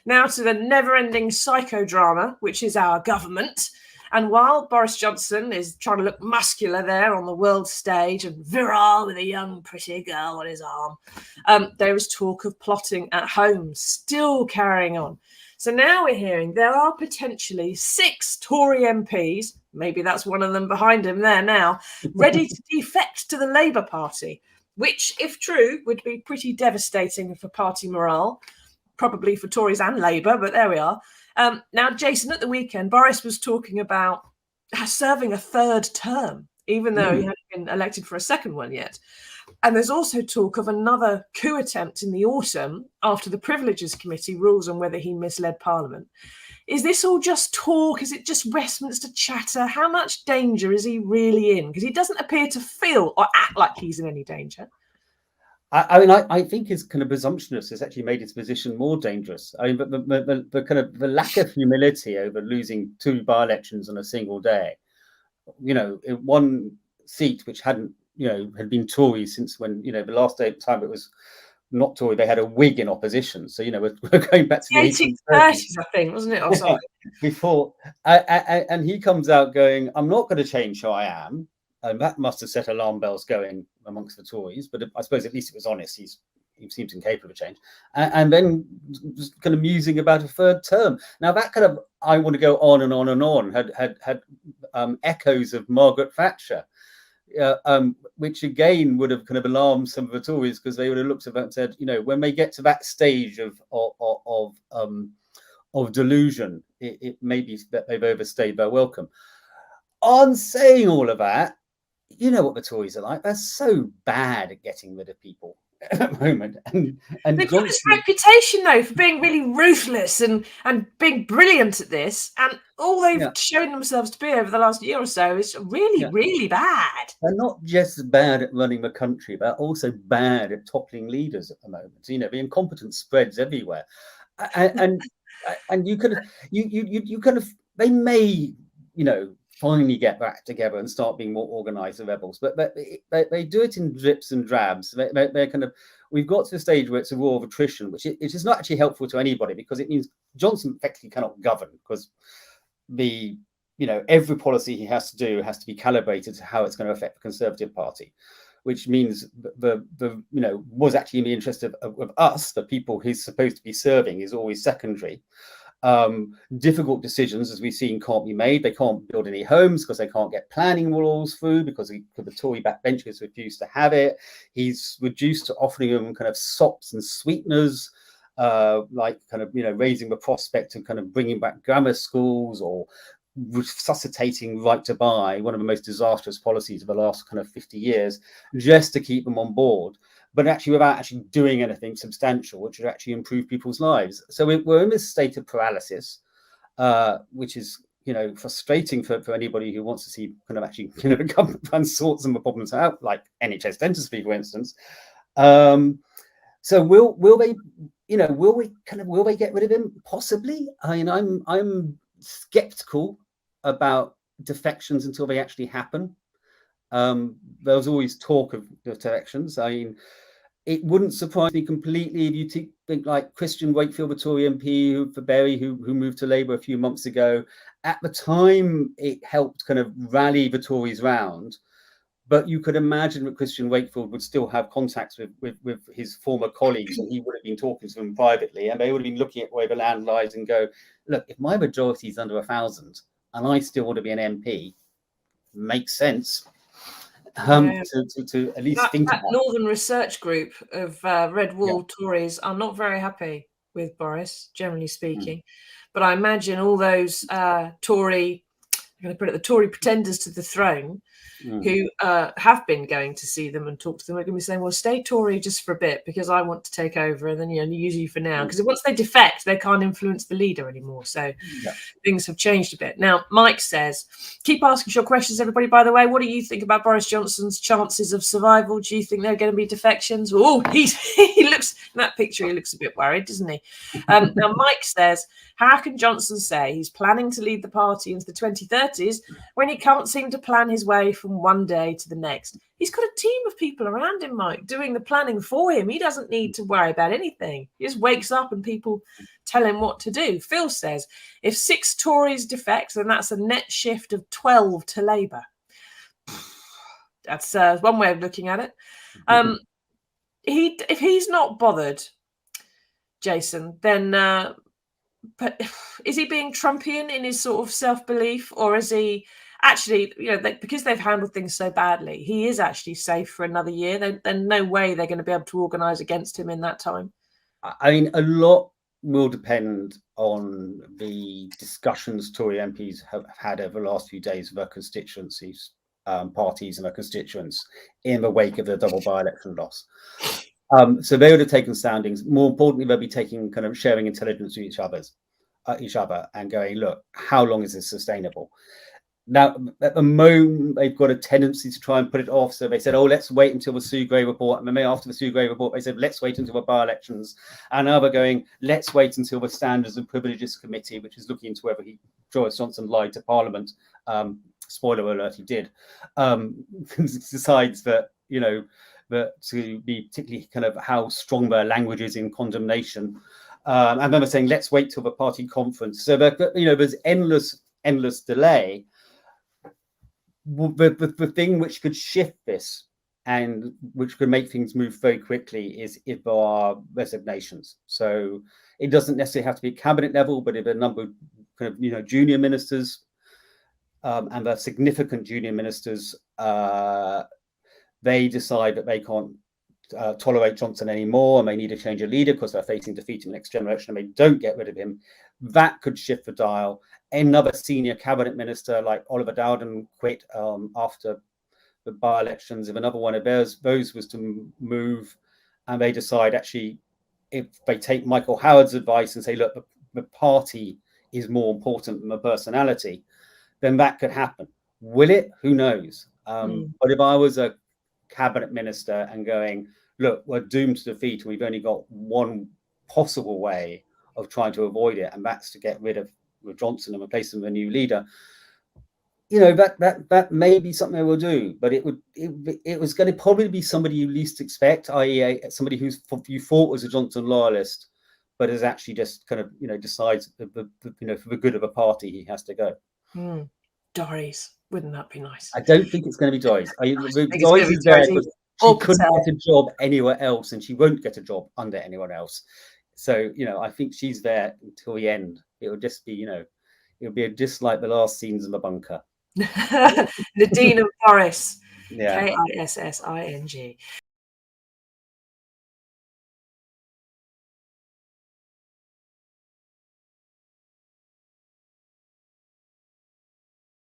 Now to the never-ending psychodrama, which is our government. And while Boris Johnson is trying to look muscular there on the world stage and virile with a young, pretty girl on his arm, there is talk of plotting at home still carrying on. So now we're hearing there are potentially 6 Tory MPs, maybe that's one of them behind him there now, ready to defect to the Labour Party, which, if true, would be pretty devastating for party morale, probably for Tories and Labour, but there we are. Now, Jason, at the weekend, Boris was talking about serving a 3rd term, even though he hadn't been elected for a 2nd one yet. And there's also talk of another coup attempt in the autumn after the Privileges Committee rules on whether he misled Parliament. Is this all just talk? Is it just Westminster chatter? How much danger is he really in? Because he doesn't appear to feel or act like he's in any danger. I think his kind of presumptuousness has actually made his position more dangerous. I mean, but the kind of the lack of humility over losing 2 by-elections on a single day, one seat which hadn't, had been Tory since when, the last time it was not Tory, they had a Whig in opposition. So, we're going back to the 1830s, I think, wasn't it? Oh, sorry. Before, and he comes out going, I'm not going to change who I am. And that must have set alarm bells going amongst the Tories. But I suppose at least it was honest. He seems incapable of change. And then just kind of musing about a 3rd term. Now that kind of, I want to go on and on and on, had echoes of Margaret Thatcher, which again would have kind of alarmed some of the Tories, because they would have looked at that and said, when they get to that stage of delusion, it may be that they've overstayed their welcome. On saying all of that, you know what the Tories are like. They're so bad at getting rid of people at the moment. And they've got this reputation, though, for being really ruthless and being brilliant at this. And all they've shown themselves to be over the last year or so is really, really bad. They're not just bad at running the country, they're also bad at toppling leaders at the moment. The incompetence spreads everywhere. And you kind of, they may, finally get back together and start being more organised, the rebels. But they do it in drips and drabs. They're kind of, we've got to the stage where it's a war of attrition, which it is not actually helpful to anybody, because it means Johnson effectively cannot govern, because every policy he has to do has to be calibrated to how it's going to affect the Conservative Party, which means the was actually in the interest of us, the people he's supposed to be serving, is always secondary. Difficult decisions, as we've seen, can't be made. They can't build any homes because they can't get planning rules through, because the Tory backbenchers refuse to have it. He's reduced to offering them kind of sops and sweeteners, like kind of raising the prospect of kind of bringing back grammar schools, or resuscitating right to buy, one of the most disastrous policies of the last kind of 50 years, just to keep them on board, but actually without actually doing anything substantial which would actually improve people's lives. So we're in this state of paralysis, which is frustrating for anybody who wants to see kind of actually the government try and sort some of the problems out, like NHS dentistry, for instance. So will they get rid of him? Possibly. I mean, I'm skeptical about defections until they actually happen. There was always talk of defections. I mean, it wouldn't surprise me completely if you think like Christian Wakefield, the Tory MP for Bury, who moved to Labour a few months ago. At the time, it helped kind of rally the Tories round. But you could imagine that Christian Wakefield would still have contacts with his former colleagues, and he would have been talking to them privately, and they would have been looking at where the land lies and go, look, if my majority is under 1,000 and I still want to be an MP, makes sense. To at least think that about Northern Research Group of Red Wall Tories are not very happy with Boris, generally speaking. But I imagine all those Tory, I'm going to put it, the Tory pretenders to the throne, who have been going to see them and talk to them, are going to be saying, well, stay Tory just for a bit because I want to take over, and then use you for now. Because once they defect, they can't influence the leader anymore. So things have changed a bit. Now, Mike says, keep asking your questions, everybody, by the way. What do you think about Boris Johnson's chances of survival? Do you think they're going to be defections? Oh, he looks, in that picture, he looks a bit worried, doesn't he? Now, Mike says, how can Johnson say he's planning to lead the party into the 2030s 30s when he can't seem to plan his way from one day to the next. He's got a team of people around him, Mike, doing the planning for him. He doesn't need to worry about anything. He just wakes up and people tell him what to do. Phil says, if 6 Tories defect, then that's a net shift of 12 to Labour. That's one way of looking at it. If he's not bothered, Jason, then but is he being Trumpian in his sort of self-belief, or is he actually, because they've handled things so badly, he is actually safe for another year? Then no way they're going to be able to organise against him in that time. I mean, a lot will depend on the discussions Tory MPs have had over the last few days with their constituencies, parties and their constituents in the wake of the double by-election loss. So they would have taken soundings. More importantly, they'll be taking kind of sharing intelligence with each other and going, look, how long is this sustainable? Now, at the moment, they've got a tendency to try and put it off. So they said, oh, let's wait until the Sue Gray report. And then after the Sue Gray report, they said, let's wait until the by-elections. And now they're going, let's wait until the Standards and Privileges Committee, which is looking into whether Boris Johnson lied to Parliament. Spoiler alert, he did. Decides that, that to be particularly kind of how strong their language is in condemnation. And then they're saying, let's wait till the party conference. So, there's endless delay. The thing which could shift this and which could make things move very quickly is if there are resignations. So it doesn't necessarily have to be cabinet level, but if a number of kind of, junior ministers and the significant junior ministers, they decide that they can't tolerate Johnson anymore and they need to change a leader because they're facing defeat in the next general election and they don't get rid of him, that could shift the dial. Another senior cabinet minister like Oliver Dowden quit after the by-elections. If another one of those was to move and they decide actually, if they take Michael Howard's advice and say, look, the party is more important than the personality, then that could happen. Will it? Who knows? But if I was a cabinet minister and going, look, we're doomed to defeat and we've only got one possible way of trying to avoid it, and that's to get rid of Johnson and replace him with a new leader, that may be something they will do, but it was going to probably be somebody you least expect, i.e. somebody you thought was a Johnson loyalist, but is actually just kind of, decides for the good of a party, he has to go. Doris, wouldn't that be nice? I don't think it's going to be Doris. Doris is there because she couldn't get a job anywhere else, and she won't get a job under anyone else. So, I think she's there until the end. It will just be, it'll be just like the last scenes in the bunker. Nadine and Boris. Yeah. Kissing.